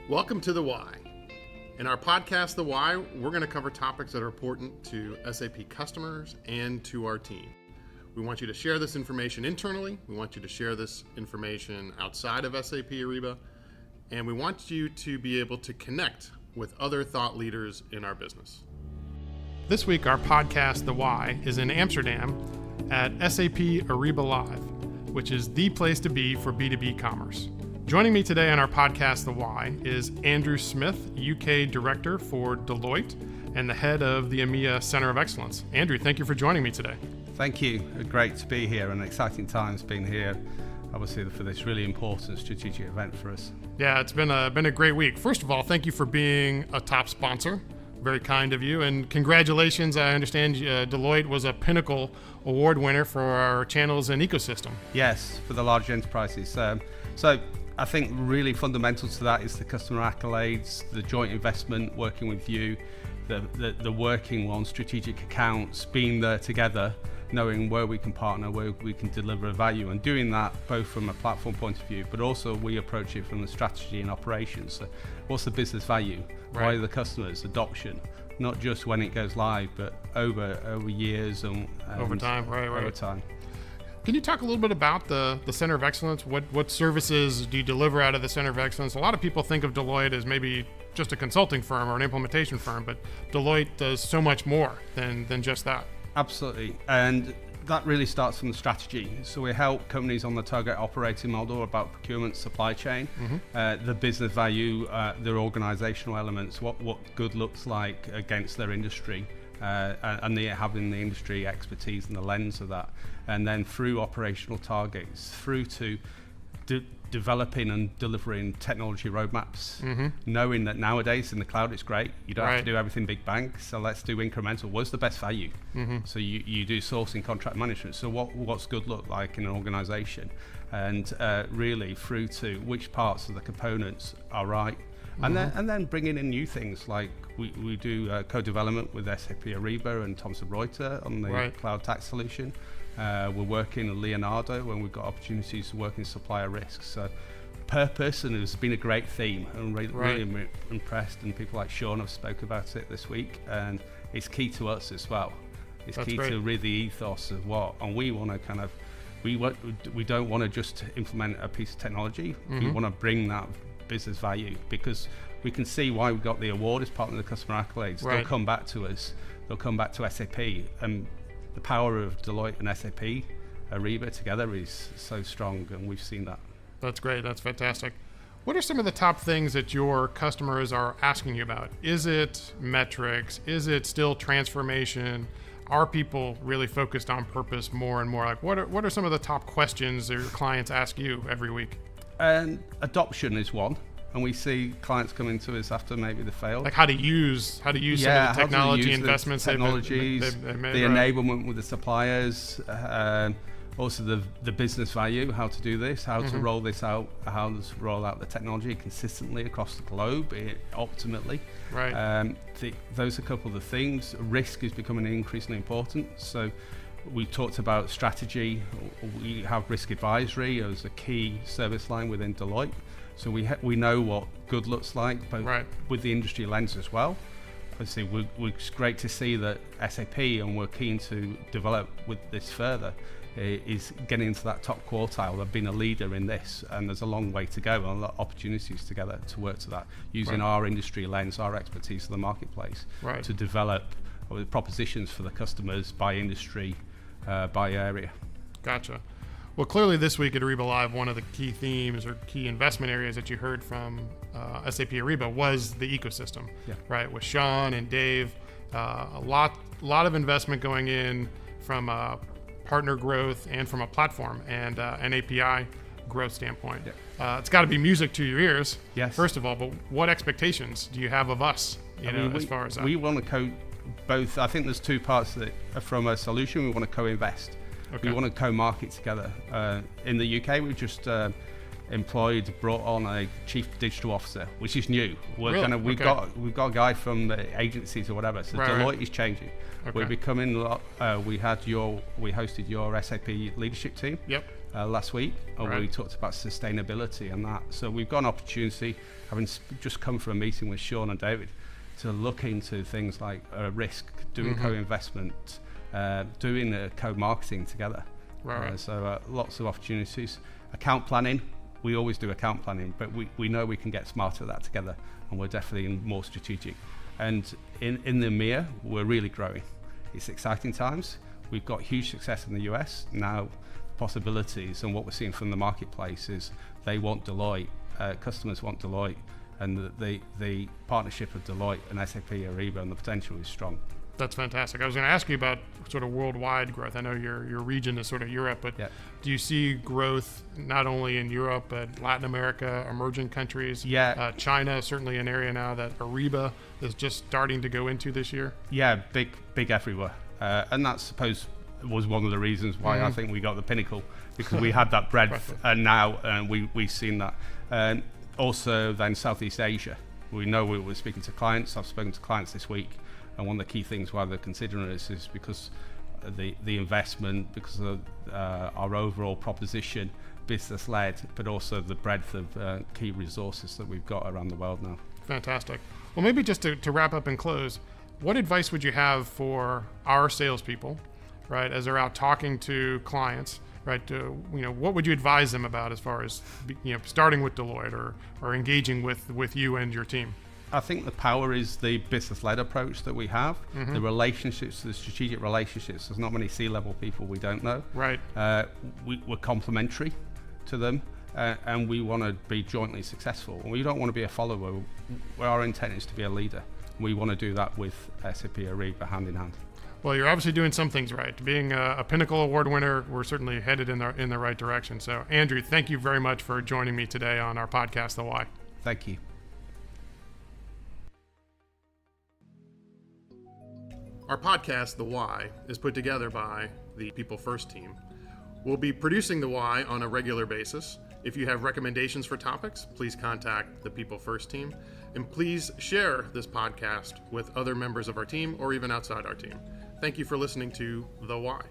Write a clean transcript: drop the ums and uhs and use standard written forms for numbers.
Welcome to The Why. In our podcast, The Why, we're going to cover topics that are important to SAP customers and to our team. We want you to share this information internally. We want you to share this information outside of SAP Ariba. And we want you to be able to connect with other thought leaders in our business. This week, our podcast, The Why, is in Amsterdam at SAP Ariba Live, which is the place to be for B2B commerce. Joining me today on our podcast, The Why, is Andrew Smith, UK Director for Deloitte and the head of the EMEA Center of Excellence. Andrew, thank you for joining me today. Thank you. Great to be here and exciting times being here, obviously, for this really important strategic event for us. Yeah, it's been a great week. First of all, thank you for being a top sponsor. Very kind of you, and congratulations. I understand Deloitte was a Pinnacle Award winner for our channels and ecosystem. Yes, for the large enterprises. So I think really fundamental to that is the customer accolades, the joint investment, working with you, the working on strategic accounts, being there together, knowing where we can partner, where we can deliver value, and doing that both from a platform point of view, but also we approach it from the strategy and operations. So what's the business value? Right. Why are the customers? Adoption, not just when it goes live, but over years and over time, right. Over time. Can you talk a little bit about the Center of Excellence? What services do you deliver out of the Center of Excellence? A lot of people think of Deloitte as maybe just a consulting firm or an implementation firm, but Deloitte does so much more than just that. Absolutely, and that really starts from the strategy. So we help companies on the target operating model about procurement, supply chain, the business value, their organizational elements, what good looks like against their industry, and they having the industry expertise and the lens of that. And then through operational targets, through to developing and delivering technology roadmaps, knowing that nowadays in the cloud it's great. You don't have to do everything big bang, so let's do incremental. What's the best value? So you do sourcing, contract management. So what's good look like in an organization? And really through to which parts of the components are right. And then bringing in new things like we do co-development with SAP Ariba and Thomson Reuters on the cloud tax solution. We're working on Leonardo when we've got opportunities to work in supplier risks. So purpose, and it's been a great theme. I'm really impressed, and people like Sean have spoke about it this week, and it's key to us as well. It's That's key great. To really the ethos of what, and we want to we don't want to just implement a piece of technology. We want to bring that business value, because we can see why we got the award as part of the customer accolades. They'll come back to us. They'll come back to SAP, and the power of Deloitte and SAP Ariba together is so strong, and we've seen that. That's great. That's fantastic. What are some of the top things that your customers are asking you about? Is it metrics? Is it still transformation? Are people really focused on purpose more and more? Like, what are some of the top questions that your clients ask you every week? And adoption is one. And we see clients coming to us after maybe they failed. Like how to use some of the technology investments they've made, the enablement with the suppliers, also the business value, how to do this, how to roll this out, how to roll out the technology consistently across the globe, optimally. Those are a couple of the things. Risk is becoming increasingly important. So we talked about strategy. We have risk advisory as a key service line within Deloitte. So we know what good looks like, but with the industry lens as well. Obviously, it's great to see that SAP, and we're keen to develop with this further, is getting into that top quartile. They've been a leader in this, and there's a long way to go and a lot of opportunities together to work to that, using our industry lens, our expertise in the marketplace to develop propositions for the customers by industry, by area. Gotcha. Well, clearly this week at Ariba Live, one of the key themes or key investment areas that you heard from SAP Ariba was the ecosystem, right? With Sean and Dave, a lot of investment going in from partner growth and from a platform and an API growth standpoint. It's got to be music to your ears, first of all, but what expectations do you have of us, as far as that? We want to both. I think there's two parts that from a solution. We want to co-invest. We want to co-market together. In the UK, we've just brought on a chief digital officer, which is new. We've got a guy from the agencies or whatever. So Deloitte is changing. We're becoming. We hosted your SAP leadership team. last week, and Right. we talked about sustainability and that. So we've got an opportunity, having just come from a meeting with Sean and David, to look into things like risk, doing co-investment, doing co-marketing together. Right. So lots of opportunities. Account planning, we always do account planning, but we know we can get smarter at that together, and we're definitely more strategic. And in the EMEA, we're really growing. It's exciting times. We've got huge success in the US. Now, possibilities and what we're seeing from the marketplace is they want Deloitte, customers want Deloitte, and the partnership of Deloitte and SAP Ariba and the potential is strong. That's fantastic. I was going to ask you about sort of worldwide growth. I know your region is sort of Europe, but do you see growth not only in Europe, but Latin America, emerging countries? Yeah. China is certainly an area now that Ariba is just starting to go into this year. Yeah, big everywhere. And that, suppose, was one of the reasons why I think we got the pinnacle, because we had that breadth, and now we've seen that. Also, then Southeast Asia. We know we were speaking to clients. I've spoken to clients this week, and one of the key things why they're considering us is because the investment, because of our overall proposition, business-led, but also the breadth of key resources that we've got around the world now. Fantastic. Well, maybe just to wrap up and close, what advice would you have for our salespeople, right, as they're out talking to clients, right? What would you advise them about as far as starting with Deloitte or engaging with you and your team? I think the power is the business-led approach that we have, the relationships, the strategic relationships. There's not many C-level people we don't know. Right. We're complementary to them, and we want to be jointly successful. We don't want to be a follower. Our intent is to be a leader. We want to do that with SAP Ariba hand in hand. Well, you're obviously doing some things right. Being a Pinnacle Award winner, we're certainly headed in the right direction. So, Andrew, thank you very much for joining me today on our podcast, The Why. Thank you. Our podcast, The Why, is put together by the People First team. We'll be producing The Why on a regular basis. If you have recommendations for topics, please contact the People First team. And please share this podcast with other members of our team or even outside our team. Thank you for listening to The Why.